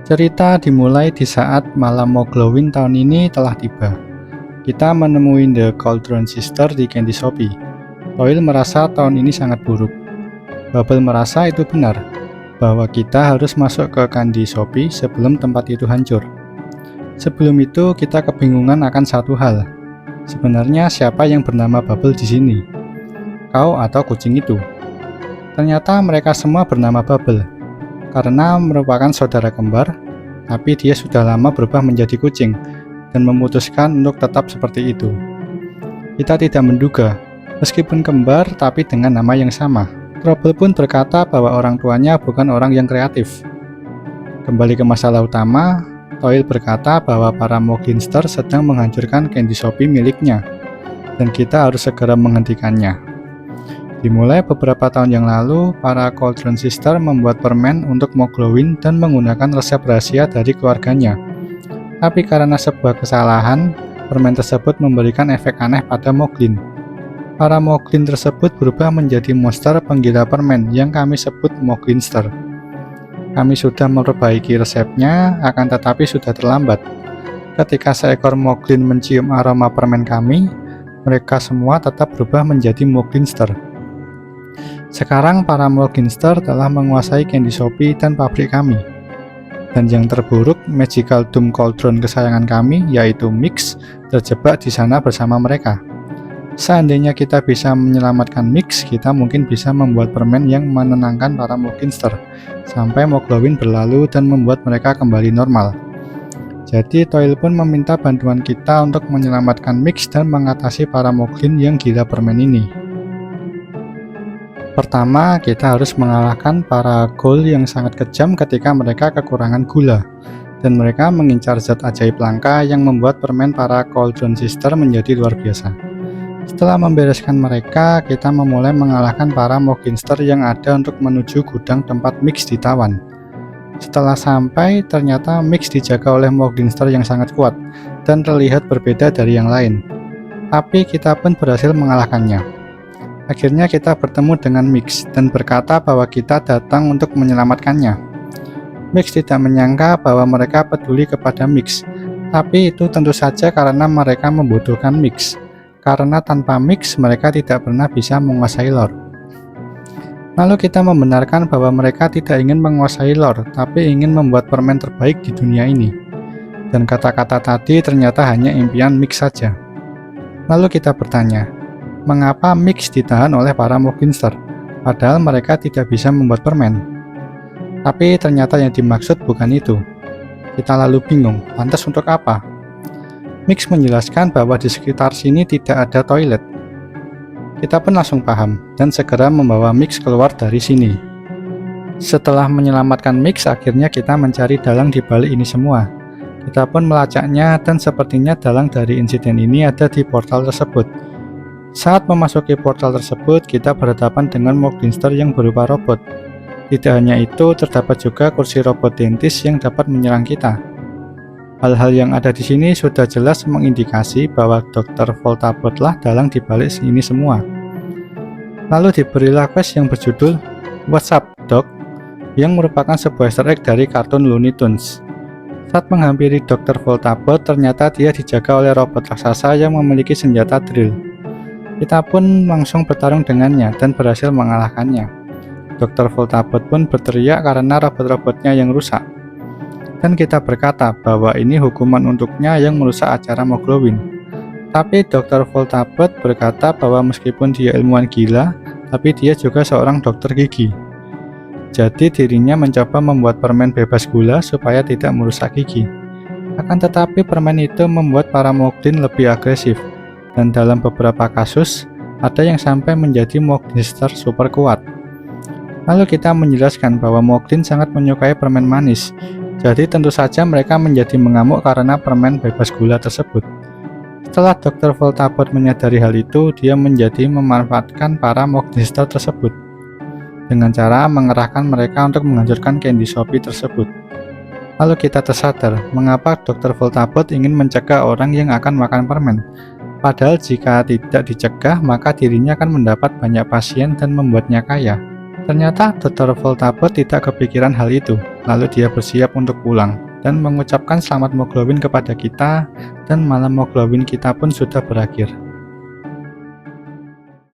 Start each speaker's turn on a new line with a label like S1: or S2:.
S1: Cerita dimulai di saat malam Moglowin tahun ini telah tiba. Kita menemui The Cauldron Sister di Candy Shopee. Toil merasa tahun ini sangat buruk. Bubble merasa itu benar, bahwa kita harus masuk ke Candy Shopee sebelum tempat itu hancur. Sebelum itu kita kebingungan akan satu hal. Sebenarnya siapa yang bernama Bubble di sini? Kau atau kucing itu? Ternyata mereka semua bernama Bubble, karena merupakan saudara kembar, tapi dia sudah lama berubah menjadi kucing dan memutuskan untuk tetap seperti itu. Kita tidak menduga, meskipun kembar tapi dengan nama yang sama. Trouble pun berkata bahwa orang tuanya bukan orang yang kreatif. Kembali ke masalah utama, Toil berkata bahwa para Moglinster sedang menghancurkan Candy Shopee miliknya, dan kita harus segera menghentikannya. Dimulai beberapa tahun yang lalu, para Cauldron Sister membuat permen untuk Moglowin dan menggunakan resep rahasia dari keluarganya. Tapi karena sebuah kesalahan, permen tersebut memberikan efek aneh pada Moglin. Para Moglin tersebut berubah menjadi monster penggila permen yang kami sebut Moglinster. Kami sudah memperbaiki resepnya, akan tetapi sudah terlambat. Ketika seekor Moglin mencium aroma permen kami, mereka semua tetap berubah menjadi Moglinster. Sekarang para Moglinster telah menguasai Candy Shopee dan pabrik kami. Dan yang terburuk, Magical Doom Cauldron kesayangan kami, yaitu Mix, terjebak di sana bersama mereka. Seandainya kita bisa menyelamatkan Mix, kita mungkin bisa membuat permen yang menenangkan para Moglinster sampai Moglowin berlalu dan membuat mereka kembali normal. Jadi Toil pun meminta bantuan kita untuk menyelamatkan Mix dan mengatasi para Moglin yang gila permen ini. Pertama, kita harus mengalahkan para ghoul yang sangat kejam ketika mereka kekurangan gula, dan mereka mengincar zat ajaib langka yang membuat permen para Cauldron Sister menjadi luar biasa. Setelah membereskan mereka, kita memulai mengalahkan para Moglinster yang ada untuk menuju gudang tempat Mix ditawan. Setelah sampai, ternyata Mix dijaga oleh Moglinster yang sangat kuat dan terlihat berbeda dari yang lain. Tapi kita pun berhasil mengalahkannya. Akhirnya kita bertemu dengan Mix dan berkata bahwa kita datang untuk menyelamatkannya. Mix tidak menyangka bahwa mereka peduli kepada Mix, tapi itu tentu saja karena mereka membutuhkan Mix. Karena tanpa Mix, mereka tidak pernah bisa menguasai lore. Lalu kita membenarkan bahwa mereka tidak ingin menguasai lore, tapi ingin membuat permen terbaik di dunia ini. Dan kata-kata tadi ternyata hanya impian Mix saja. Lalu kita bertanya, mengapa Mix ditahan oleh para Moglinster, padahal mereka tidak bisa membuat permen? Tapi ternyata yang dimaksud bukan itu. Kita lalu bingung, lantas untuk apa? Mix menjelaskan bahwa di sekitar sini tidak ada toilet. Kita pun langsung paham dan segera membawa Mix keluar dari sini. Setelah menyelamatkan Mix, akhirnya kita mencari dalang di balik ini semua. Kita pun melacaknya dan sepertinya dalang dari insiden ini ada di portal tersebut. Saat memasuki portal tersebut, kita berhadapan dengan Moglinster yang berupa robot. Tidak hanya itu, terdapat juga kursi robot dentis yang dapat menyerang kita. Hal-hal yang ada di sini sudah jelas mengindikasi bahwa Dr. Voltabot lah dalang di balik ini semua. Lalu diberilah quest yang berjudul What's Up, Doc? Yang merupakan sebuah easter egg dari kartun Looney Tunes. Saat menghampiri Dr. Voltabot, ternyata dia dijaga oleh robot raksasa yang memiliki senjata drill. Kita pun langsung bertarung dengannya dan berhasil mengalahkannya. Dr. Voltabot pun berteriak karena robot-robotnya yang rusak. Dan kita berkata bahwa ini hukuman untuknya yang merusak acara Moglowin. Tapi Dr. Voltabot berkata bahwa meskipun dia ilmuwan gila, tapi dia juga seorang dokter gigi. Jadi dirinya mencoba membuat permen bebas gula supaya tidak merusak gigi. Akan tetapi permen itu membuat para Moglin lebih agresif. Dan dalam beberapa kasus, ada yang sampai menjadi Moglinster super kuat. Lalu kita menjelaskan bahwa Moglin sangat menyukai permen manis. Jadi tentu saja mereka menjadi mengamuk karena permen bebas gula tersebut. Setelah Dr. Voltabot menyadari hal itu, dia menjadi memanfaatkan para Moglinster tersebut dengan cara mengerahkan mereka untuk menghancurkan Candy Shopee tersebut. Lalu kita tersadar, mengapa Dr. Voltabot ingin mencegah orang yang akan makan permen. Padahal jika tidak dicegah, maka dirinya akan mendapat banyak pasien dan membuatnya kaya. Ternyata Dr. Voltabe tidak kepikiran hal itu, lalu dia bersiap untuk pulang dan mengucapkan selamat moglowin kepada kita, dan malam moglowin kita pun sudah berakhir.